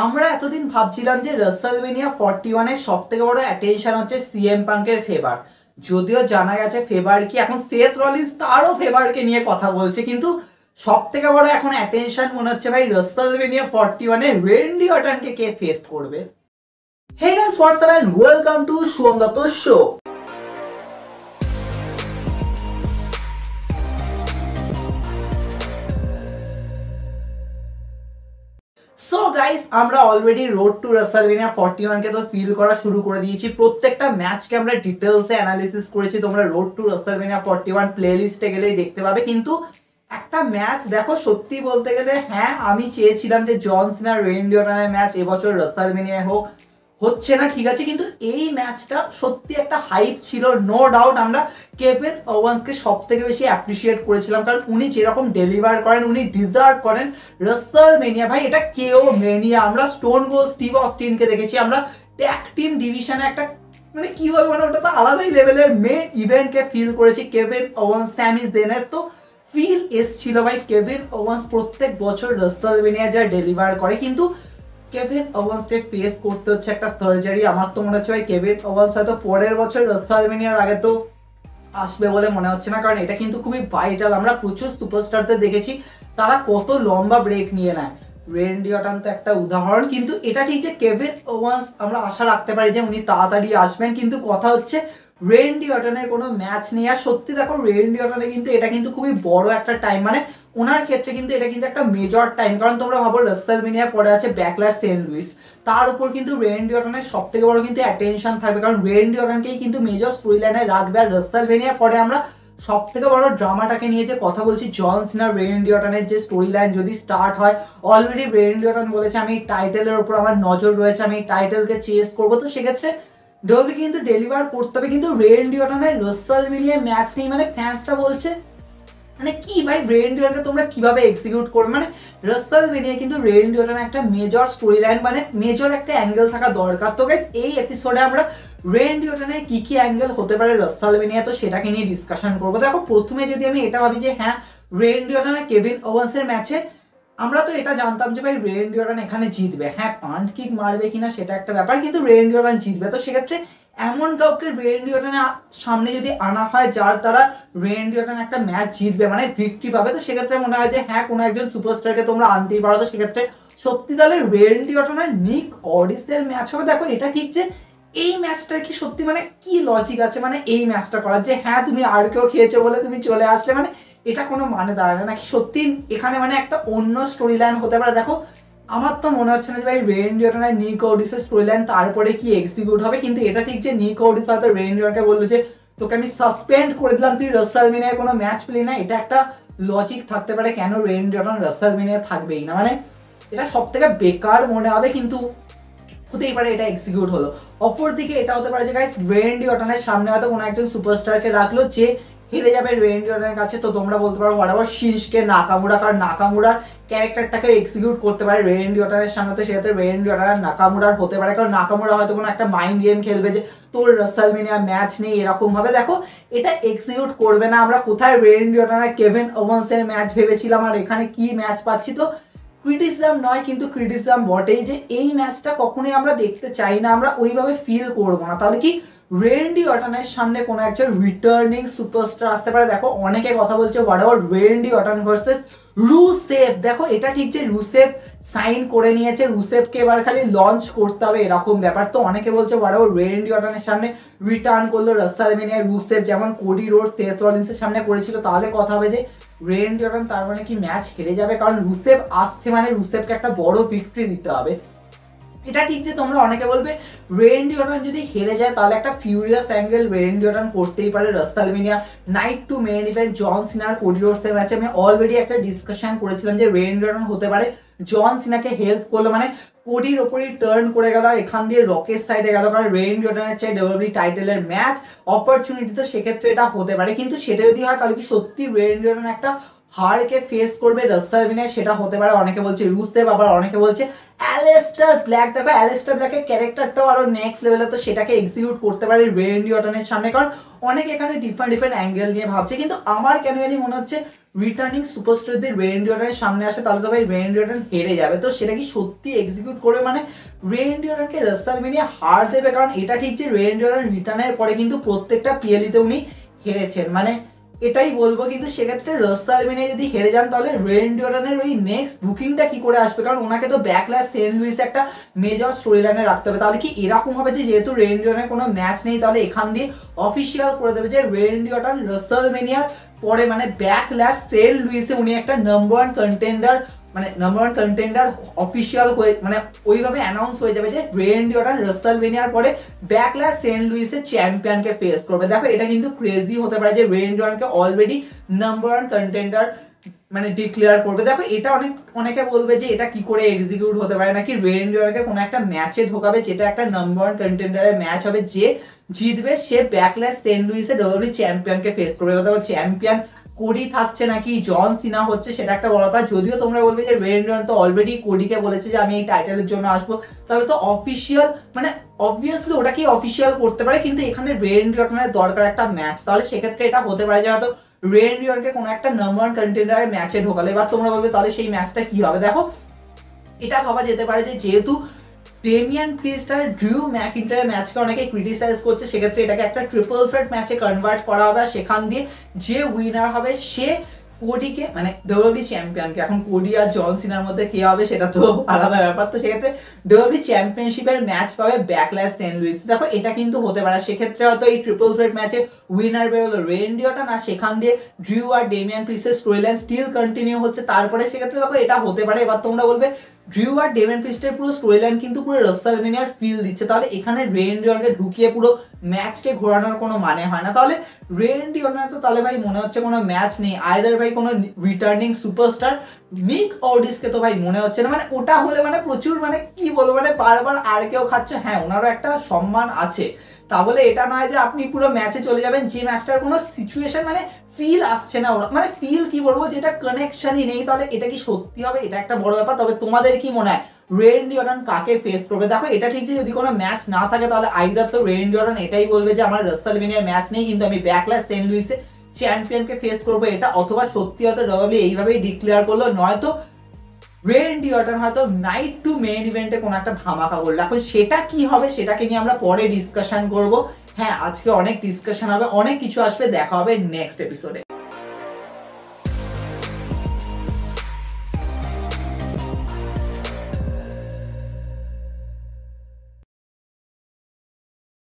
আমরা এতদিন ভাবছিলাম যে রাসেলমেনিয়া 41 এর সবথেকে বড় অ্যাটেনশন হচ্ছে সিএম পাঙ্কের ফেভার। যদিও জানা গেছে ফেভার কি এখন সেথ রলিন্স তারও ফেভারকে নিয়ে কথা বলছে, কিন্তু সবথেকে বড় এখন অ্যাটেনশন মনে হচ্ছে ভাই রাসেলমেনিয়া 41 এ রেন্ডি অর্টনকে কে ফেস করবে। Hey guys, what's up and welcome to Shubham Dutta show. So guys, আমরা অলরেডি রোড টু রাসেলমেনিয়া 41 কে তো ফিল করা শুরু করে দিয়েছি। প্রত্যেকটা ম্যাচকে আমরা ডিটেলসে অ্যানালিসিস করেছি। তোমরা রোড টু রাসেলমেনিয়া 41 প্লেলিস্টে গেলেই দেখতে পাবে। কিন্তু একটা ম্যাচ দেখো, সত্যি বলতে গেলে হ্যাঁ আমি চেয়েছিলাম যে জন সিনা রেন্ডি অর্টনের ম্যাচ এবছর রাসেলমেনিয়ায় হোক, হচ্ছে না ঠিক আছে, কিন্তু এই ম্যাচটা সত্যি একটা হাইপ ছিল। নো ডাউট আমরা কেভিন ওভান্সকে সব থেকে বেশি অ্যাপ্রিসিয়েট করেছিলাম, কারণ উনি যেরকম ডেলিভার করেন উনি ডিজার্ভ করেন রাসেলমেনিয়া। ভাই এটা কেও মেনিয়া। আমরা স্টোন কোল্ড স্টিভ অস্টিনকে দেখেছি, আমরা ট্যাগ টিম ডিভিশনে একটা মানে কি বলবো, মানে ওটা তো আলাদাই লেভেলের মেন ইভেন্টকে ফিল করেছি। কেভিন ওভান্স স্যামি জেনের তো ফিল এসছিল ভাই। কেভিন ওভান্স প্রত্যেক বছর রাসেলমেনিয়া যা ডেলিভার করে, কিন্তু কেভিন ওভান্সকে ফেস করতে হচ্ছে একটা সার্জারি। আমার তো মনে হচ্ছে ভাই কেভিন ওভান্স হয়তো পরের বছর রাসেলমেনিয়ার আগে তো আসবে বলে মনে হচ্ছে না, কারণ এটা কিন্তু খুবই ভাইটাল। আমরা প্রচুর সুপারস্টারদের দেখেছি তারা কত লম্বা ব্রেক নিয়ে নেয়। রেন্ডি অর্টন তো একটা উদাহরণ। কিন্তু এটা ঠিক যে কেভিন ওভান্স আমরা আশা রাখতে পারি যে উনি তাড়াতাড়ি আসবেন, কিন্তু কথা হচ্ছে রেন্ডি অর্টনের কোনো ম্যাচ নেই। আর সত্যি দেখো রেন্ডি অর্টনে কিন্তু এটা কিন্তু খুবই বড় একটা টাইম, মানে ওনার ক্ষেত্রে কিন্তু এটা কিন্তু একটা মেজর টাইম। কারণ তোমরা ভাবো রাসেলমেনিয়া পরে আছে ব্যাকল্যাশ সেন্ট লুইস, তার উপর কিন্তু রেন্ডি অর্টনের সব থেকে বড় কিন্তু অ্যাটেনশন থাকবে, কারণ রেন্ডি অর্টনকেই কিন্তু মেজর স্টোরি লাইনে রাখবে। আর রাসেলমেনিয়া পরে আমরা সব থেকে বড় ড্রামাটাকে নিয়ে যে কথা বলছি, জন সিনা রেন্ডি অর্টনের যে স্টোরি লাইন যদি স্টার্ট হয়, অলরেডি রেন্ডি অর্টন বলেছে আমি টাইটেলের উপর আমার নজর রয়েছে, আমি টাইটেলকে চেস করবো। তো সেক্ষেত্রে ডব্লিউ কিন্তু ডেলিভার করতে হবে, কিন্তু রেন্ডি অর্টনের রাসেলমেনিয়া ম্যাচ নেই। মানে ফ্যান্সরা বলছে মানে কি ভাই, রেন্ডি অর্টনকে তোমরা কিভাবে এক্সিকিউট করবে? মানে রাসেলমেনিয়া কিন্তু রেন্ডি অর্টনের একটা মেজর স্টোরি লাইন, মানে মেজর একটা অ্যাঙ্গেল থাকা দরকার। তো গাইস এই এপিসোডে আমরা রেন্ডি অর্টনের কি কি অ্যাঙ্গেল হতে পারে রাসেলমেনিয়া, তো সেটাকে নিয়ে ডিসকাশন করবো। দেখো প্রথমে যদি আমি এটা ভাবি যে হ্যাঁ রেন্ডি অর্টন আর কেভিন ওভান্সের ম্যাচে আমরা তো এটা জানতাম যে ভাই রেন্ডি অর্টন এখানে জিতবে। হ্যাঁ পান্ট কিক মারবে কিনা সেটা একটা ব্যাপার, কিন্তু রেন্ডি অর্টন জিতবে। তো সেক্ষেত্রে এমন কাউকে রেন্ডি অর্টনের সামনে যদি আনা হয় যার দ্বারা রেন্ডি অর্টন একটা ম্যাচ জিতবে, মানে ভিক্টরি পাবে, তো সেক্ষেত্রে মনে হয় যে হ্যাঁ কোনো একজন সুপারস্টারকে তোমরা আনতেই পারো। তো সেক্ষেত্রে সত্যি তাহলে রেন্ডি অর্টনের নিক অডিসের ম্যাচ হবে। দেখো এটা ঠিক যে এই ম্যাচটার কি সত্যি মানে কি লজিক আছে মানে এই ম্যাচটা করার, যে হ্যাঁ তুমি আর কেউ খেয়েছো বলে তুমি চলে আসলে, মানে এটা কোনো মানে দাঁড়ায় না নাকি? সত্যি এখানে মানে একটা অন্য স্টোরি লাইন হতে পারে। দেখো আমার তো মনে হচ্ছে না যে ভাই রেন্ডি অর্টনের নিক অডিসের স্টোরি লাইন তারপরে কি এক্সিকিউট হবে, কিন্তু এটা ঠিক যে নিক অডিস হয়তো রেন্ডি অর্টনকে বললো যে তোকে আমি সাসপেন্ড করে দিলাম, তুই রাসেলমেনিয়ায় কোনো ম্যাচ পেলি না। এটা একটা লজিক থাকতে পারে কেন রেন্ডি অর্টন রাসেলমেনিয়া থাকবেই না, মানে এটা সব থেকে বেকার মনে হবে, কিন্তু হতেই পারে এটা এক্সিকিউট হলো। অপরদিকে এটা হতে পারে যে গাইস রেন্ডি অর্টনের সামনে হয়তো কোনো একজন সুপারস্টারকে রাখলো যে হেরে যাবে রেন্ডি অর্টনের কাছে। তো তোমরা বলতে পারো হোয়াটএভার শিনস্কে নাকামুরা, কারণ নাকামুরার ক্যারেক্টারটাকে এক্সিকিউট করতে পারে রেন্ডি অর্টনের সামনে। তো সেক্ষেত্রে রেন্ডি অর্টন নাকামুরার হতে পারে, কারণ নাকামুরা হয়তো কোনো একটা মাইন্ড গেম খেলবে যে তোর রাসেলমেনিয়া ম্যাচ নেই এরকম ভাবে। দেখো এটা এক্সিকিউট করবে না। আমরা কোথায় রেন্ডি অর্টনের কেভিন ওভান্সের ম্যাচ ভেবেছিলাম আর এখানে কি ম্যাচ পাচ্ছি। তো ক্রিটিসিজম নয়, কিন্তু ক্রিটিসিজম বটেই যে এই ম্যাচটা কখনোই আমরা দেখতে চাই না, আমরা ওইভাবে ফিল করবো না। তাহলে কি রেন্ডি অর্টনের সামনে কোনো একজন রিটার্নিং সুপারস্টার আসতে পারে? দেখো অনেকে কথা বলছে whatever Randy Orton versus Rusev. দেখো এটা ঠিক যে রুসেভ সাইন করে নিয়েছে, রুসেভকে এবার খালি লঞ্চ করতে হবে এরকম ব্যাপার। তো অনেকে বলছে হোয়াট এভার রেন্ডি অর্টনের সামনে রিটার্ন করলো রাসেলমেনিয়ায় রুসেভ, যেমন কোডি রোড সেথ রলিন্সের সামনে করেছিল, তাহলে কথা হবে যে রেন্ডি অর্টন তার মানে কি ম্যাচ হেরে যাবে, কারণ রুসেভ আসছে মানে রুসেভকে একটা বড় ভিক্টরি দিতে হবে। এটা ঠিক যে তোমরা অনেকে বলবে রেন্ডি অর্টন যদি হেরে যায় তাহলে একটা ফিউরিয়াস অ্যাঙ্গেল রেন্ডি অর্টন করতেই পারে WrestleMania night two main event John সিনার কোডি রোডসের ম্যাচে। আমি অলরেডি একটা ডিসকাশন করেছিলাম যে রেন্ডি অর্টন হতে পারে জন সিনাকে হেল্প করলো, মানে কোডির ওপরই টার্ন করে গেল আর এখান দিয়ে রকের সাইডে গেল, কারণ রেন্ডি অর্টনের চাই ডব্লিউডব্লিউ টাইটেলের ম্যাচ অপরচুনিটি। তো সেক্ষেত্রে এটা হতে পারে, কিন্তু সেটা যদি হয় তাহলে কি সত্যি রেন্ডি অর্টন একটা হারকে ফেস করবে রাসেলমেনিয়ায়? সেটা হতে পারে। অনেকে বলছে রুসেভ, আবার অনেকে বলছে অ্যালেস্টার ব্ল্যাক। দেখো অ্যালেস্টার ব্ল্যাকের ক্যারেক্টারটাও আরো নেক্সট লেভেলে, তো সেটাকে এক্সিকিউট করতে পারে রেন্ডি অর্টনের সামনে, কারণ অনেকে এখানে ডিফারেন্ট অ্যাঙ্গেল নিয়ে ভাবছে। কিন্তু আমার কেন জানি মনে হচ্ছে রিটার্নিং সুপারস্টারদের রেন্ডি অর্টনের সামনে আসে তাহলে তো ভাই রেন্ডি অর্টন হেরে যাবে। তো সেটা কি সত্যি এক্সিকিউট করে মানে রেন্ডি অর্টনকে রাসেলমেনিয়া হার দেবে? কারণ এটা ঠিক যে রেন্ডি অর্টন রিটার্নের পরে কিন্তু প্রত্যেকটা পিএলিতে উনি হেরেছেন, মানে এটাই বলবো। কিন্তু সেক্ষেত্রে রাসেলমেনিয়া যদি হেরে যান তাহলে রেন্ডি অর্টনের ওই নেক্সট বুকিংটা কি করে আসবে? কারণ ওনাকে তো ব্যাকল্যাশ সেন্ট লুইসে একটা মেজর স্টোরি লাইনে রাখতে হবে। তাহলে কি এরকম হবে যে যেহেতু রেন্ডি অর্টনের কোনো ম্যাচ নেই তাহলে এখান দিয়ে অফিসিয়াল করে দেবে যে রেন্ডি অর্টন রাসেলমেনিয়ার পরে মানে ব্যাকল্যাশ সেন্ট লুইসে উনি একটা নাম্বার ওয়ান কন্টেন্ডার, মানে নাম্বার ওয়ান কন্টেন্ডার অফিসিয়াল হয়ে মানে ওইভাবে অ্যানাউন্স হয়ে যাবে যে রেন্ডি অর্টন রাসেলমেনিয়ার পরে ব্যাকল্যাশ সেন্ট লুইসের চ্যাম্পিয়নকে ফেস করবে। দেখো এটা কিন্তু ক্রেজি হতে পারে যে রেন্ডি অর্টনকে অলরেডি নাম্বার ওয়ান কন্টেন্ডার মানে ডিক্লেয়ার করবে। দেখো এটা অনেকে বলবে যে এটা কি করে এক্সিকিউট হতে পারে, নাকি রেন্ডি অর্টনকে কোনো একটা ম্যাচে ঢোকাবে যেটা একটা নাম্বার ওয়ান কন্টেন্ডারের ম্যাচ হবে, যে জিতবে সে ব্যাকল্যাশ সেন্ট লুইসে ডব্লিউডব্লিউ চ্যাম্পিয়নকে ফেস করবে। দেখো চ্যাম্পিয়ন কোডি থাকছে নাকি জন সিনা হচ্ছে সেটা একটা বড় ব্যাপার। যদিও তোমরা বলবে যে রেন্ডি অর্টন তো অলরেডি কোডিকে বলেছে যে আমি এই টাইটেলের জন্য আসবো, তাহলে তো অফিসিয়াল মানে অবভিয়াসলি ওটাকেই অফিসিয়াল করতে পারে। কিন্তু এখানে রেন্ডি অর্টনের দরকার একটা ম্যাচ, তাহলে সেক্ষেত্রে এটা হতে পারে যে হয়তো রেন্ডি অর্টনকে কোনো একটা নাম্বার ওয়ান কন্টেন্ডারের ম্যাচে ঢোকালে। এবার তোমরা বলবে তাহলে সেই ম্যাচটা কি হবে? দেখো এটা ভাবা যেতে পারে যে যেহেতু ডেমিয়ান প্রিস্ট আর ড্রিউ ম্যাকিন্টায়ারের ম্যাচকে অনেকে ক্রিটিসাইজ করছে, সেক্ষেত্রে এটাকে একটা ট্রিপল থ্রেট ম্যাচে কনভার্ট করা হবে। সেখান দিয়ে যে উইনার হবে সে কোডিকে মানে ডব্লিউডব্লিউ চ্যাম্পিয়নকে, এখন কোডি আর জন সিনার মধ্যে কে হবে সেটা তো আলাদা ব্যাপার, তো সেক্ষেত্রে ডব্লিউডব্লিউ চ্যাম্পিয়নশিপের ম্যাচ পাবে ব্যাকল্যাশ সেন্ট লুইস। দেখো এটা কিন্তু হতে পারে, সেক্ষেত্রে হয়তো এই ট্রিপল থ্রেট ম্যাচে উইনার বেরোলো রেন্ডি অর্টন আর সেখান দিয়ে ড্রিউ আর ডেমিয়ান প্রিস্টের স্টোরি লাইন স্টিল কন্টিনিউ হচ্ছে। তারপরে সেক্ষেত্রে দেখো এটা হতে পারে। এবার তোমরা বলবে ড্রিউ আর ডেমিয়ান প্রিস্টের পুরো স্টোরি লাইন কিন্তু পুরো রাসেলমেনিয়ার ফিল দিচ্ছে, তাহলে এখানে রেন্ডি অর্টনকে ঢুকিয়ে পুরো ম্যাচকে ঘোরানোর কোনো মানে হয় না। তাহলে রেন্ডি অর্টনের তো তাহলে ভাই মনে হচ্ছে কোনো ম্যাচ নেই, আইদার ভাই কোনো রিটার্নিং সুপারস্টার নিক অর্ডিসকে তো ভাই মনে হচ্ছে না, মানে ওটা হলে মানে প্রচুর মানে কি বলবো মানে বারবার আর কেউ খাচ্ছে। হ্যাঁ ওনারও একটা সম্মান আছে, তা বলে এটা নয় যে আপনি পুরো ম্যাচে চলে যাবেন যে ম্যাচটার কোনো সিচুয়েশন মানে ফিল আসছে না ওরা, মানে ফিল কি বলবো যেটা কানেকশনই নেই, তাহলে এটা কি সত্যি হবে? এটা একটা বড় ব্যাপার। তবে তোমাদের কি মনে হয় রেন্ডি অর্টন কাকে ফেস করবে? দেখো এটা ঠিক যে যদি কোনো ম্যাচ না থাকে তাহলে আইদার তো রেন্ডি অর্টন এটাই বলবে যে আমার রাসেলমেনিয়ার ম্যাচ নেই কিন্তু আমি ব্যাকল্যাশ সেন্ট লুইসে চ্যাম্পিয়নকে ফেস করবো, এটা অথবা সত্যি হয়তো ডব্লিউডব্লিউ এইভাবেই ডিক্লেয়ার করলো, নয়তো রেন্ডি অর্টন হয়তো নাইট টু মেইন ইভেন্টে কোনো একটা ধামাকা করলো। এখন সেটা কি হবে সেটাকে নিয়ে আমরা পরে ডিসকাশন করব। হ্যাঁ আজকে অনেক ডিসকাশন হবে, অনেক কিছু আসবে, দেখা হবে নেক্সট এপিসোডে।